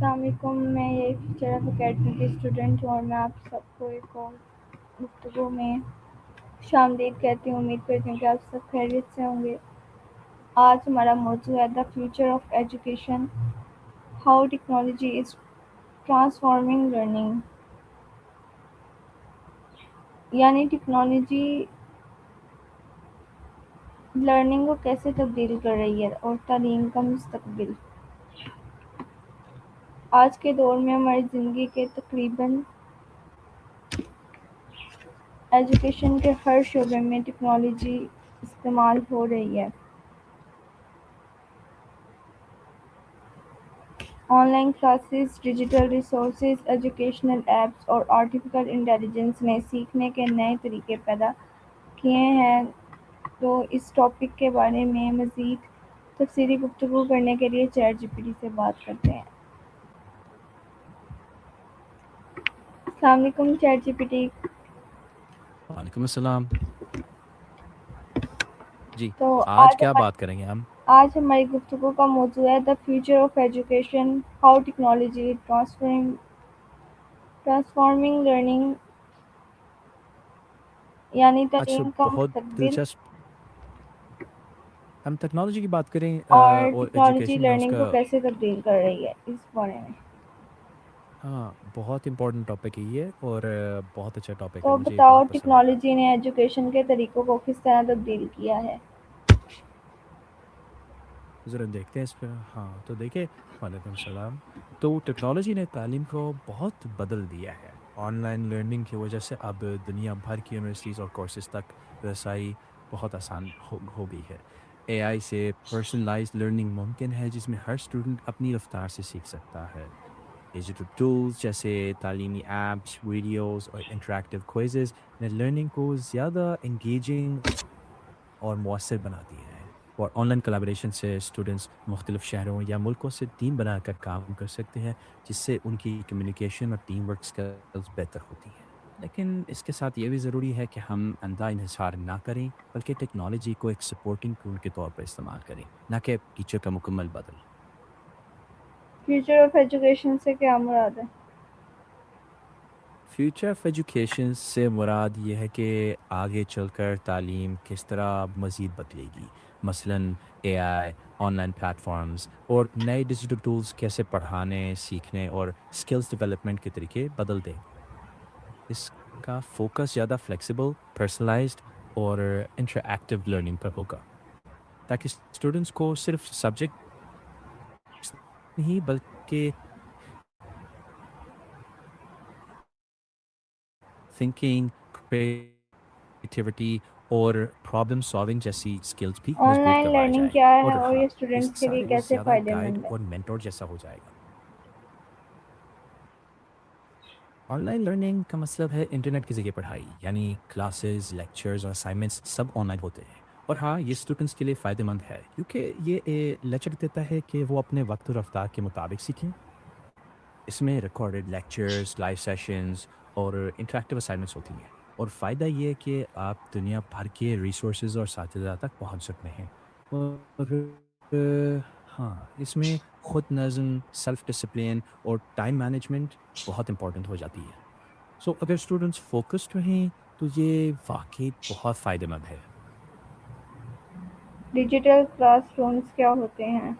السلام علیکم، میں یہ فیوچر آف اکیڈمی کی اسٹوڈنٹ ہوں اور میں آپ سب کو ایک اور گفتگو میں خوش آمدید کہتی ہوں۔ امید کرتی ہوں کہ آپ سب خیریت سے ہوں گے۔ آج ہمارا موضوع ہے the future of education, how technology is transforming learning, یعنی ٹیکنالوجی لرننگ کو کیسے تبدیل کر رہی ہے اور تعلیم کا مستقبل۔ آج کے دور میں ہماری زندگی کے تقریباً ایجوکیشن کے ہر شعبے میں ٹیکنالوجی استعمال ہو رہی ہے۔ On line classes, digital resources, educational apps اور آرٹیفیشل انٹیلیجنس نے سیکھنے کے نئے طریقے پیدا کیے ہیں۔ تو اس ٹاپک کے بارے میں مزید تفصیلی گفتگو کرنے کے لیے چیٹ جی پی ٹی سے بات کرتے ہیں۔ السلام علیکم چیٹ جی پی ٹی۔ وعلیکم السلام جی تو آج کیا بات کریں گے ہم؟ آج ہماری گفتگو کا موضوع ہے the future of education, how technology transforming learning, یعنی اچھا، تعلیم کا بہت مستقبل دلچسپ۔ ہم ٹیکنالوجی کی بات کریں اور اور ٹیکنالوجی ایجوکیشن میں اس لرننگ کو کا۔ کیسے تبدیل کر رہی ہے اس بارے میں۔ ہاں، بہت امپورٹنٹ ٹاپک ہے یہ، اور بہت اچھا ٹاپک ہے، تو مجھے یہ بتاؤ بہت پسند آیا۔ ٹیکنالوجی نے ایجوکیشن کے طریقوں کو کس طرح تبدیل کیا ہے؟ ذرا دیکھتے ہیں اس پہ۔ ہاں تو دیکھیں، وعلیکم السلام۔ تو ٹیکنالوجی نے تعلیم کو بہت بدل دیا ہے۔ آن لائن لرننگ کی وجہ سے اب دنیا بھر کی یونیورسٹیز اور کورسز تک رسائی بہت آسان ہو گئی ہے۔ اے آئی سے پرسنلائز لرننگ ممکن ہے، جس میں ہر اسٹوڈنٹ اپنی رفتار سے سیکھ سکتا ہے۔ ڈیجیٹل ٹولز جیسے تعلیمی ایپس، ویڈیوز اور انٹریکٹیو کوئزز نے لرننگ کو زیادہ انگیجنگ اور مؤثر بنا دیا ہے۔ اور آن لائن کلیبریشن سے اسٹوڈنٹس مختلف شہروں یا ملکوں سے ٹیم بنا کر کام کر سکتے ہیں، جس سے ان کی کمیونیکیشن اور ٹیم ورک اسکلز بہتر ہوتی ہیں۔ لیکن اس کے ساتھ یہ بھی ضروری ہے کہ ہم اندھا انحصار نہ کریں، بلکہ ٹیکنالوجی کو ایک سپورٹنگ ٹول کے طور پر استعمال کریں، نہ کہ ٹیچر کا مکمل بدل۔ فیوچر آف ایجوکیشن سے کیا مراد ہے؟ فیوچر آف ایجوکیشن سے مراد یہ ہے کہ آگے چل کر تعلیم کس طرح مزید بدلے گی۔ مثلاً اے آئی، آن لائن پلیٹ فارمز اور نئے ڈیجیٹل ٹولز کیسے پڑھانے، سیکھنے اور اسکلز ڈیولپمنٹ کے طریقے بدل دیں گے۔ اس کا فوکس زیادہ فلیکسیبل، پرسنلائزڈ اور انٹریکٹیو لرننگ پر ہوگا، تاکہ اسٹوڈنٹس کو صرف سبجیکٹ نہیں بلکہ تھنکنگ، کریٹیوٹی اور پرابلم سالونگ جیسی اسکلز بھی آن مضبوط لائن کروائے لرننگ جائیں۔ کیا ہے اور اور ہاں، یہ اس اسٹوڈنٹس کے کے لیے ساتھ وہ کیسے زیادہ فائدہ گائیڈ مند ہے؟ اور مینٹور جیسا ہو جائے گا۔ آن لائن لرننگ کا مطلب ہے انٹرنیٹ کے ذریعے پڑھائی، یعنی کلاسز، لیکچرز اور اسائنمنٹس سب آن لائن ہوتے ہیں۔ اور ہاں، یہ اسٹوڈنٹس کے لیے فائدہ مند ہے، کیونکہ یہ لچک دیتا ہے کہ وہ اپنے وقت و رفتار کے مطابق سیکھیں۔ اس میں ریکارڈڈ لیکچرز، لائیو سیشنز اور انٹریکٹیو اسائنمنٹس ہوتی ہیں۔ اور فائدہ یہ ہے کہ آپ دنیا بھر کے ریسورسز اور اساتذہ تک پہنچ سکتے ہیں۔ اور ہاں، اس میں خود نظم، سیلف ڈسپلن اور ٹائم مینجمنٹ بہت امپورٹنٹ ہو جاتی ہے۔ سو اگر اسٹوڈنٹس فوکسڈ رہیں تو یہ واقعی بہت فائدہ مند ہے۔ ڈیجیٹل کلاس رومز کیا ہوتے ہیں؟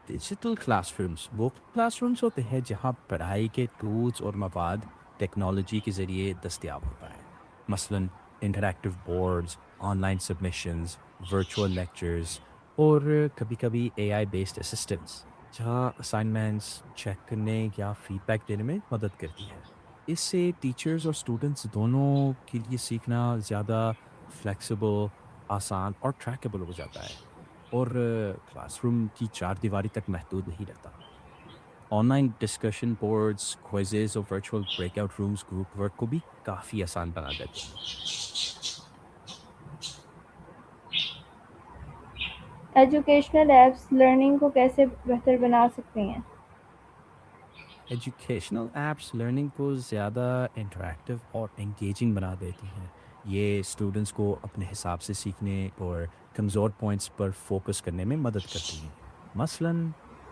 ڈیجیٹل کلاس رومز وہ کلاس رومز ہوتے ہیں جہاں پڑھائی کے ٹولز اور مواد ٹیکنالوجی کے ذریعے دستیاب ہوتا ہے۔ مثلاً interactive boards, on line submissions, virtual lectures اور کبھی کبھی اے آئی بیسڈ اسسٹنٹس، جہاں اسائنمنٹس چیک کرنے یا فیڈ بیک دینے میں مدد کرتی ہے۔ اس سے ٹیچرز اور اسٹوڈنٹس دونوں کے لیے سیکھنا زیادہ فلیکسیبل، آسان اور ٹریکیبل ہو جاتا ہے، اور کلاس روم کی چار دیواری تک محدود نہیں رہتا۔ Online discussion boards, quizzes اور virtual breakout rooms group work کو بھی کافی آسان بنا دیتے ہیں۔ ایجوکیشنل ایپس لرننگ کو کیسے بہتر بنا سکتے ہیں؟ ایجوکیشنل ایپس لرننگ کو زیادہ انٹریکٹیو اور انگیجنگ بنا دیتی ہیں۔ یہ اسٹوڈنٹس کو اپنے حساب سے سیکھنے اور کمزور پوائنٹس پر فوکس کرنے میں مدد کرتی ہیں۔ مثلاً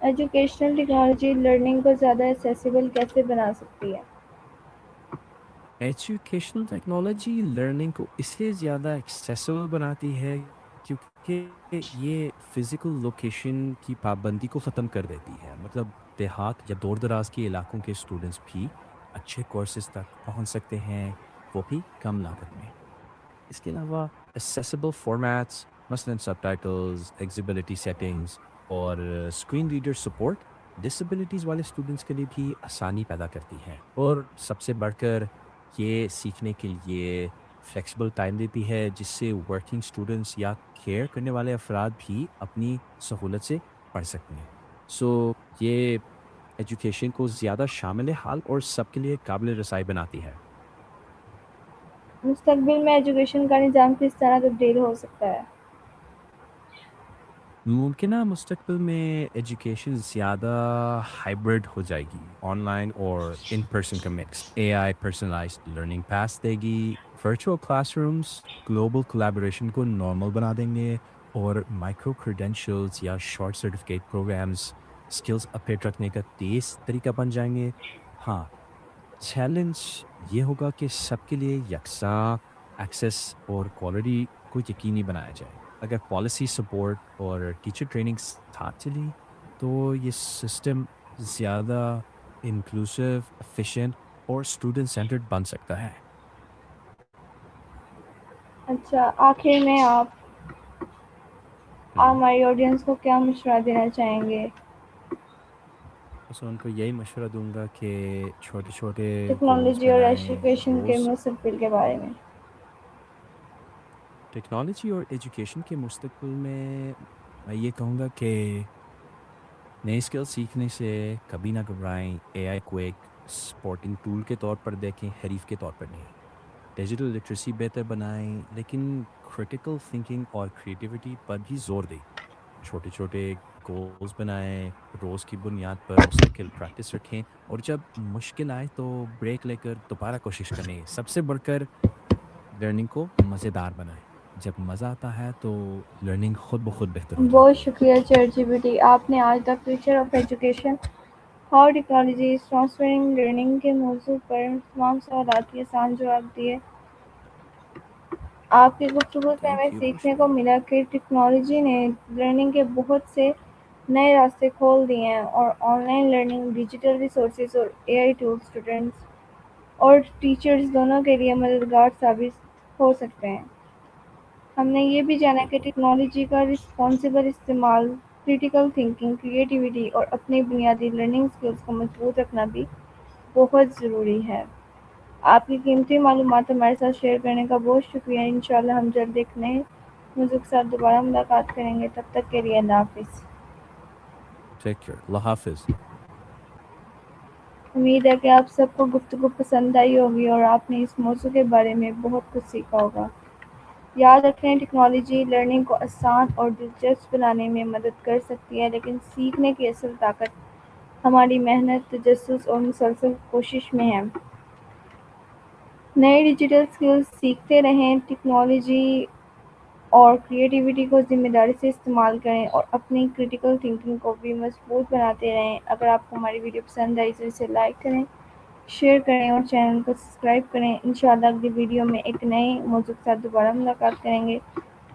ایجوکیشنل ٹیکنالوجی لرننگ کو زیادہ ایکسیسیبل کیسے بنا سکتی ہے؟ ایجوکیشنل ٹیکنالوجی لرننگ کو اس لیے زیادہ ایکسیسیبل بناتی ہے کیونکہ یہ فزیکل لوکیشن کی پابندی کو ختم کر دیتی ہے. مطلب دیہات یا دور دراز کے علاقوں کے اسٹوڈنٹس بھی اچھے کورسز تک پہنچ سکتے ہیں، وہ بھی کم لاگت میں. اس کے علاوہ اسیسیبل فارمیٹس مثلاً سب ٹائٹلز، ایگزیبلٹی سیٹنگز اور اسکرین ریڈر سپورٹ ڈسیبلٹیز والے اسٹوڈنٹس کے لیے بھی آسانی پیدا کرتی ہے. اور سب سے بڑھ کر یہ سیکھنے کے لیے فلیکسیبل ٹائم دیتی ہے، جس سے ورکنگ اسٹوڈنٹس یا کیئر کرنے والے افراد بھی اپنی سہولت سے پڑھ سکتے ہیں. سو یہ ایجوکیشن کو زیادہ شامل حال اور سب کے لیے قابل رسائی بناتی ہے. مستقبل میں ایجوکیشن کا نظام کس طرح تبدیل ہو سکتا ہے؟ ممکنہ مستقبل میں ایجوکیشن زیادہ ہائبرڈ ہو جائے گی. آن لائن اور ان پرسن کا مکس. اے آئی پرسنلائزڈ لرننگ پاس دے گی. Virtual class rooms global collaboration کو نارمل بنا دیں گے، اور مائکرو کریڈینشیلز یا short certificate programmes skills update رکھنے کا تیز طریقہ بن جائیں گے. ہاں، چیلنج یہ ہوگا کہ سب کے لیے یکساں ایکسیس اور کوالٹی کو یقینی بنایا جائے. اگر پالیسی سپورٹ اور ٹیچر ٹریننگ ساتھ چلی تو یہ سسٹم زیادہ انکلوسیو، ایفیشینٹ اور اسٹوڈنٹ سینٹرڈ بن سکتا ہے. اچھا، آخر میں آپ ہوں، ہماری آڈینس کو کیا مشورہ دینا چاہیں گے بس ان کو یہی مشورہ دوں گا کہ چھوٹے چھوٹے گولز ٹیکنالوجی اور بنائیں ایجوکیشن کے روز. مستقبل کے بارے میں؟ ٹیکنالوجی اور ایجوکیشن کے مستقبل میں یہ کہوں گا کہ نئے اسکل سیکھنے سے کبھی نہ گھبرائیں. اے آئی کو ایک سپورٹنگ ٹول کے طور پر دیکھیں، حریف کے طور پر نہیں. ڈیجیٹل لٹریسی بہتر بنائیں، لیکن کریٹیکل تھنکنگ اور کریٹیوٹی پر بھی زور دیں. چھوٹے چھوٹے گولز بنائیں، روز کی بنیاد پر مستقل پریکٹس رکھیں، اور جب مشکل آئے تو بریک لے کر دوبارہ کوشش کریں. سب سے بڑھ کر لرننگ کو مزیدار بنائیں. جب مزہ آتا ہے تو لرننگ خود بخود بہتر ہو بہت جاتی ہے. شکریہ چیٹ جی پی ٹی، آپ نے آج the future of education how technology is transferring learning کے موضوع پر تمام سوالات کے آسان جواب دیے. آپ کی گفتگو سے ہمیں تھینک یو، سیکھنے کو شکریہ. ملا کہ ٹیکنالوجی نے لرننگ کے بہت سے نئے راستے کھول دیے ہیں، اور on line learning, digital resources اور اے آئی ٹولز اسٹوڈنٹس اور ٹیچرز دونوں کے لیے مددگار ثابت ہو سکتے ہیں. ہم نے یہ بھی جانا کہ بالکل. ٹیکنالوجی کا رسپانسیبل استعمال، کریٹیکل تھنکنگ، کریٹیوٹی اور اپنی بنیادی لرننگ اسکلز کو مضبوط رکھنا بھی بہت ضروری ہے. آپ کی قیمتی معلومات ہمارے ساتھ شیئر کرنے کا بہت شکریہ. انشاءاللہ ہم جلد ایک نئے موضوع کے ساتھ دوبارہ ملاقات کریں گے. تب تک کے لیے اللہ حافظ. Take care. اللہ حافظ. امید ہے کہ آپ سب کو گفتگو پسند آئی ہوگی اور آپ نے اس موضوع کے بارے میں بہت کچھ سیکھا ہوگا. یاد رکھیں، ٹیکنالوجی لرننگ کو آسان اور دلچسپ بنانے میں مدد کر سکتی ہے، لیکن سیکھنے کی اصل طاقت ہماری محنت، تجسس اور مسلسل کوشش میں ہے. نئے ڈیجیٹل اسکلز سیکھتے رہیں، ٹیکنالوجی اور کریٹیوٹی کو ذمہ داری سے استعمال کریں، اور اپنی کریٹیکل تھنکنگ کو بھی مضبوط بناتے رہیں. اگر آپ کو ہماری ویڈیو پسند آئی تو اسے لائک کریں، شیئر کریں اور چینل کو سبسکرائب کریں. انشاءاللہ اگلی ویڈیو میں ایک نئے موضوع کے ساتھ دوبارہ ملاقات کریں گے.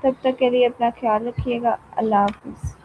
تب تک کے لیے اپنا خیال رکھیے گا. اللہ حافظ.